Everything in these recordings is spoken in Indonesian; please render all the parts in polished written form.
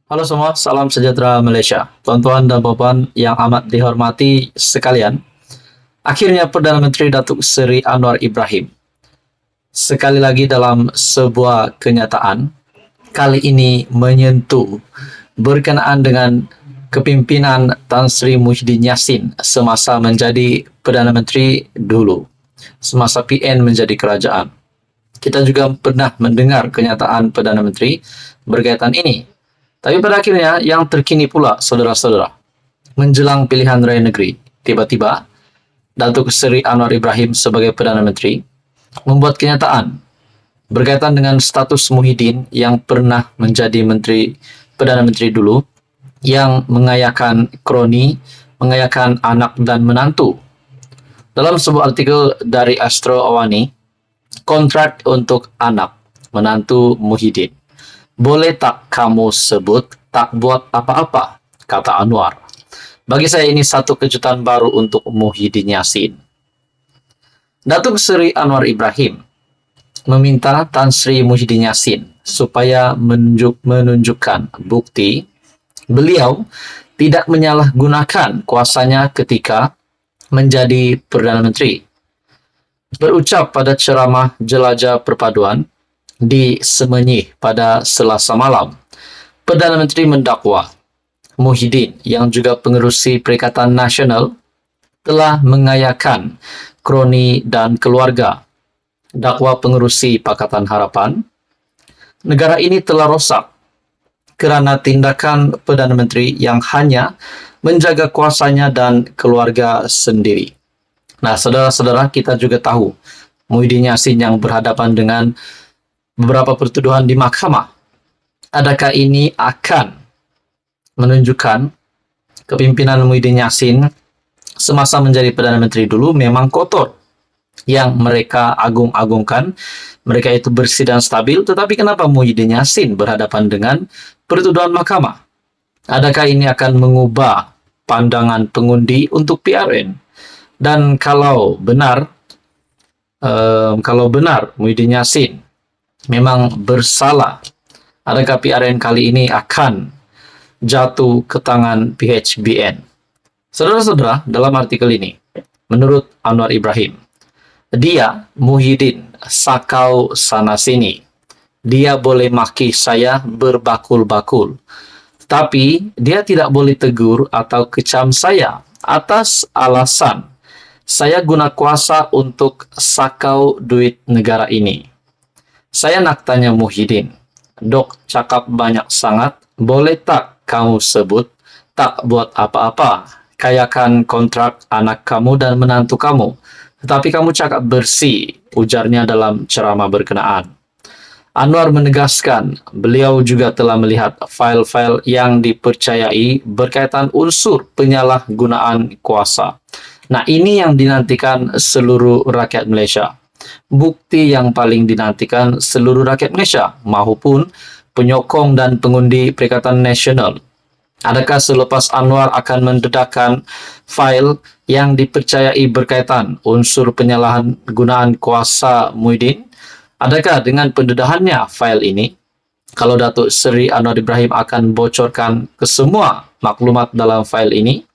Halo semua, salam sejahtera Malaysia. Tuan-tuan dan puan yang amat dihormati sekalian, akhirnya Perdana Menteri Datuk Seri Anwar Ibrahim sekali lagi dalam sebuah kenyataan, kali ini menyentuh berkenaan dengan kepimpinan Tan Sri Muhyiddin Yassin semasa menjadi Perdana Menteri dulu, semasa PN menjadi kerajaan. Kita juga pernah mendengar kenyataan Perdana Menteri berkaitan ini. Tapi pada akhirnya, yang terkini pula, saudara-saudara, menjelang pilihan raya negeri, tiba-tiba Datuk Seri Anwar Ibrahim sebagai Perdana Menteri membuat kenyataan berkaitan dengan status Muhyiddin yang pernah menjadi Perdana Menteri dulu, yang mengayakan kroni, mengayakan anak dan menantu. Dalam sebuah artikel dari Astro Awani, kontrak untuk anak menantu Muhyiddin. Boleh tak kamu sebut tak buat apa-apa, kata Anwar. Bagi saya ini satu kejutan baru untuk Muhyiddin Yassin. Datuk Seri Anwar Ibrahim meminta Tan Sri Muhyiddin Yassin supaya menunjukkan bukti beliau tidak menyalahgunakan kuasanya ketika menjadi Perdana Menteri. Berucap pada ceramah jelajah perpaduan di Semenyih pada Selasa malam, Perdana Menteri mendakwa Muhyiddin yang juga pengerusi Perikatan Nasional telah mengayakan kroni dan keluarga. Dakwa pengerusi Pakatan Harapan, negara ini telah rosak kerana tindakan Perdana Menteri yang hanya menjaga kuasanya dan keluarga sendiri. Nah, saudara-saudara, kita juga tahu Muhyiddin Yassin yang berhadapan dengan beberapa pertuduhan di mahkamah. Adakah ini akan menunjukkan kepimpinan Muhyiddin Yassin semasa menjadi Perdana Menteri dulu memang kotor, yang mereka agung-agungkan, mereka itu bersih dan stabil, tetapi kenapa Muhyiddin Yassin berhadapan dengan pertuduhan mahkamah? Adakah ini akan mengubah pandangan pengundi untuk PRN? Dan kalau benar Muhyiddin Yassin memang bersalah, adakah PRN kali ini akan jatuh ke tangan PHBN? Saudara-saudara, dalam artikel ini, menurut Anwar Ibrahim, dia, Muhyiddin, sakau sana-sini. Dia boleh maki saya berbakul-bakul, tapi dia tidak boleh tegur atau kecam saya atas alasan saya guna kuasa untuk sakau duit negara ini. Saya nak tanya Muhyiddin, dok cakap banyak sangat, boleh tak kamu sebut tak buat apa-apa, kayakan kontrak anak kamu dan menantu kamu, tetapi kamu cakap bersih, ujarnya dalam ceramah berkenaan. Anwar menegaskan, beliau juga telah melihat file-file yang dipercayai berkaitan unsur penyalahgunaan kuasa. Nah, ini yang dinantikan seluruh rakyat Malaysia. Bukti yang paling dinantikan seluruh rakyat Malaysia maupun penyokong dan pengundi Perikatan Nasional. Adakah selepas Anwar akan mendedahkan fail yang dipercayai berkaitan unsur penyalahgunaan kuasa Muhyiddin? Adakah dengan pendedahannya fail ini, kalau Datuk Seri Anwar Ibrahim akan bocorkan ke semua maklumat dalam fail ini,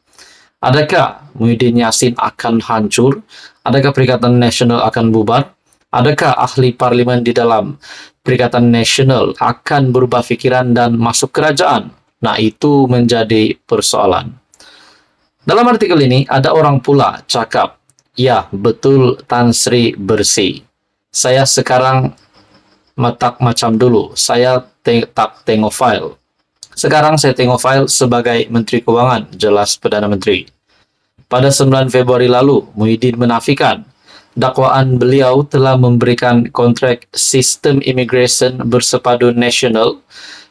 adakah Muhyiddin Yassin akan hancur? Adakah Perikatan Nasional akan bubar? Adakah ahli parlimen di dalam Perikatan Nasional akan berubah fikiran dan masuk kerajaan? Nah, itu menjadi persoalan. Dalam artikel ini, ada orang pula cakap, ya, betul Tan Sri bersih. Saya sekarang tak macam dulu. Saya tak tengok file. Sekarang saya tengok file sebagai Menteri Kewangan, jelas Perdana Menteri. Pada 9 Februari lalu, Muhyiddin menafikan dakwaan beliau telah memberikan kontrak sistem imigresen bersepadu nasional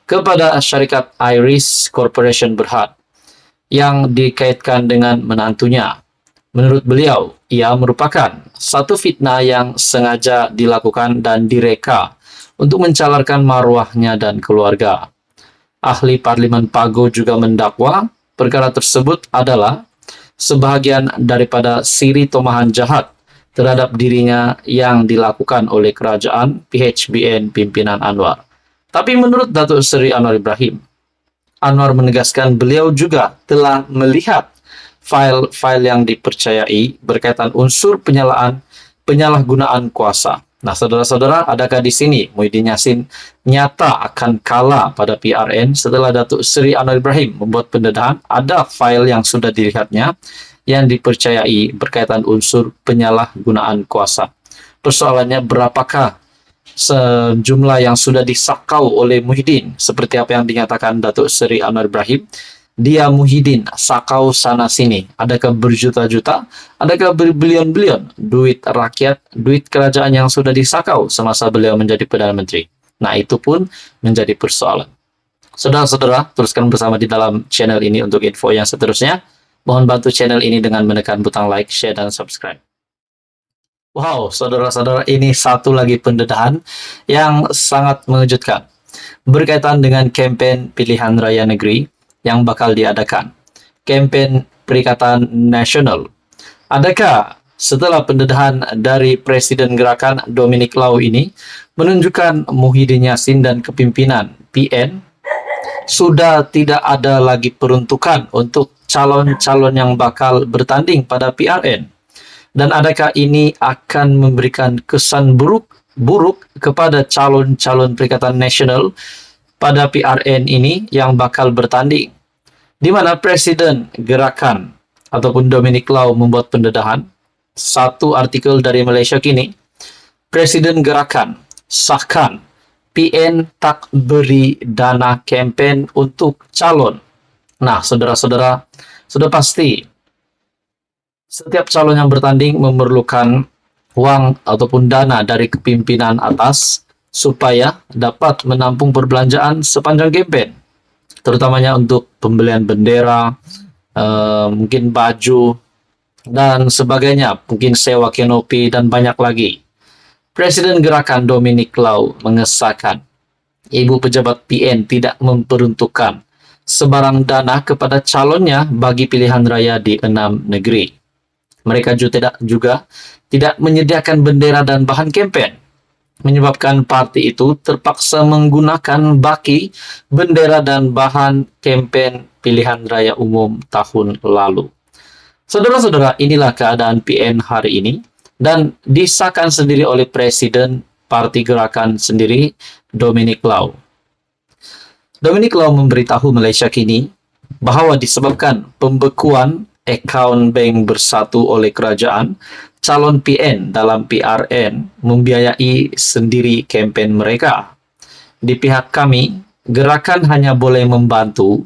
kepada syarikat Iris Corporation Berhad yang dikaitkan dengan menantunya. Menurut beliau, ia merupakan satu fitnah yang sengaja dilakukan dan direka untuk mencalarkan maruahnya dan keluarga. Ahli Parlimen Pago juga mendakwa perkara tersebut adalah sebahagian daripada siri tomahan jahat terhadap dirinya yang dilakukan oleh kerajaan PHBN pimpinan Anwar. Tapi menurut Datuk Seri Anwar Ibrahim, Anwar menegaskan beliau juga telah melihat file-file yang dipercayai berkaitan unsur penyalahgunaan kuasa. Nah, saudara-saudara, adakah di sini Muhyiddin Yassin nyata akan kalah pada PRN setelah Datuk Seri Anwar Ibrahim membuat pendedahan? Ada file yang sudah dilihatnya yang dipercayai berkaitan unsur penyalahgunaan kuasa. Persoalannya, berapakah sejumlah yang sudah disakau oleh Muhyiddin? Seperti apa yang dinyatakan Datuk Seri Anwar Ibrahim, dia Muhyiddin sakau sana sini. Adakah berjuta-juta? Adakah berbilion-bilion duit rakyat, duit kerajaan yang sudah disakau semasa beliau menjadi Perdana Menteri? Nah, itu pun menjadi persoalan. Saudara-saudara, teruskan bersama di dalam channel ini untuk info yang seterusnya. Mohon bantu channel ini dengan menekan butang like, share, dan subscribe. Wow, saudara-saudara, ini satu lagi pendedahan yang sangat mengejutkan berkaitan dengan kampanye pilihan raya negeri yang bakal diadakan. Kampanye Perikatan Nasional. Adakah setelah pendedahan dari Presiden Gerakan Dominic Lau ini menunjukkan Muhyiddin Yassin dan kepimpinan PN sudah tidak ada lagi peruntukan untuk calon-calon yang bakal bertanding pada PRN? Dan adakah ini akan memberikan kesan buruk kepada calon-calon Perikatan Nasional pada PRN ini yang bakal bertanding? Di mana Presiden Gerakan ataupun Dominic Lau membuat pendedahan. Satu artikel dari Malaysia Kini, Presiden Gerakan sahkan PN tak beri dana kempen untuk calon. Nah, saudara-saudara, sudah pasti setiap calon yang bertanding memerlukan uang ataupun dana dari kepimpinan atas supaya dapat menampung perbelanjaan sepanjang kampanye, terutamanya untuk pembelian bendera, mungkin baju, dan sebagainya, mungkin sewa kanopi, dan banyak lagi. Presiden Gerakan Dominic Lau mengesahkan ibu pejabat PN tidak memperuntukkan sebarang dana kepada calonnya bagi pilihan raya di 6 negeri. Mereka juga tidak menyediakan bendera dan bahan kampanye, menyebabkan parti itu terpaksa menggunakan baki, bendera, dan bahan kampanye pilihan raya umum tahun lalu. Saudara-saudara, inilah keadaan PN hari ini dan disahkan sendiri oleh Presiden Parti Gerakan sendiri, Dominic Lau. Dominic Lau memberitahu Malaysia Kini bahwa disebabkan pembekuan akaun bank bersatu oleh kerajaan, calon PN dalam PRN membiayai sendiri kampanye mereka. Di pihak kami, gerakan hanya boleh membantu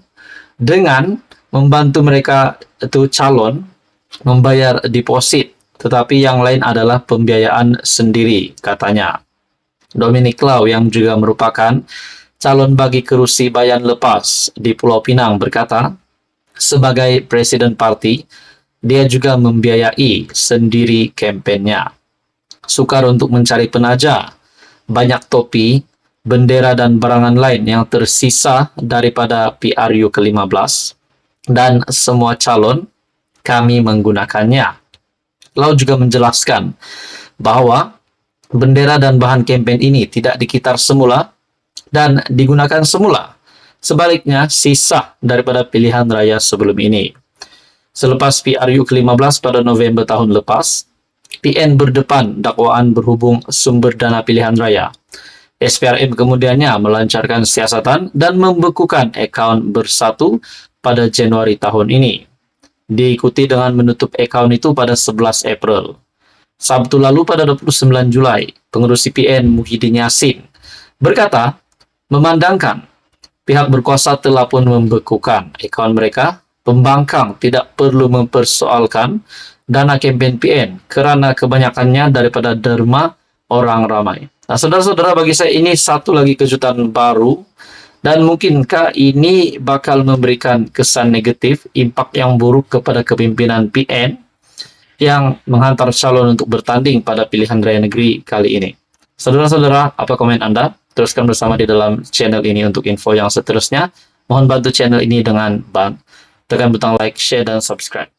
dengan membantu mereka itu calon membayar deposit, tetapi yang lain adalah pembiayaan sendiri, katanya. Dominic Lau yang juga merupakan calon bagi kerusi Bayan Lepas di Pulau Pinang berkata, sebagai presiden parti, dia juga membiayai sendiri kampanyenya. Sukar untuk mencari penaja, banyak topi, bendera, dan barangan lain yang tersisa daripada PRU ke-15, dan semua calon kami menggunakannya. Lau juga menjelaskan bahwa bendera dan bahan kampanye ini tidak dikitar semula dan digunakan semula. Sebaliknya, sisa daripada pilihan raya sebelum ini. Selepas PRU ke-15 pada November tahun lepas, PN berdepan dakwaan berhubung sumber dana pilihan raya. SPRM kemudiannya melancarkan siasatan dan membekukan akaun bersatu pada Januari tahun ini. Diikuti dengan menutup akaun itu pada 11 April. Sabtu lalu pada 29 Julai, pengurusi PN Muhyiddin Yassin berkata, memandangkan pihak berkuasa telah pun membekukan akaun mereka, pembangkang tidak perlu mempersoalkan dana kampanye PN kerana kebanyakannya daripada derma orang ramai. Nah, saudara-saudara, bagi saya ini satu lagi kejutan baru dan mungkinkah ini bakal memberikan kesan negatif, impak yang buruk kepada kepimpinan PN yang menghantar calon untuk bertanding pada pilihan raya negeri kali ini. Saudara-saudara, apa komen Anda? Teruskan bersama di dalam channel ini untuk info yang seterusnya. Mohon bantu channel ini dengan tekan butang like, share, dan subscribe.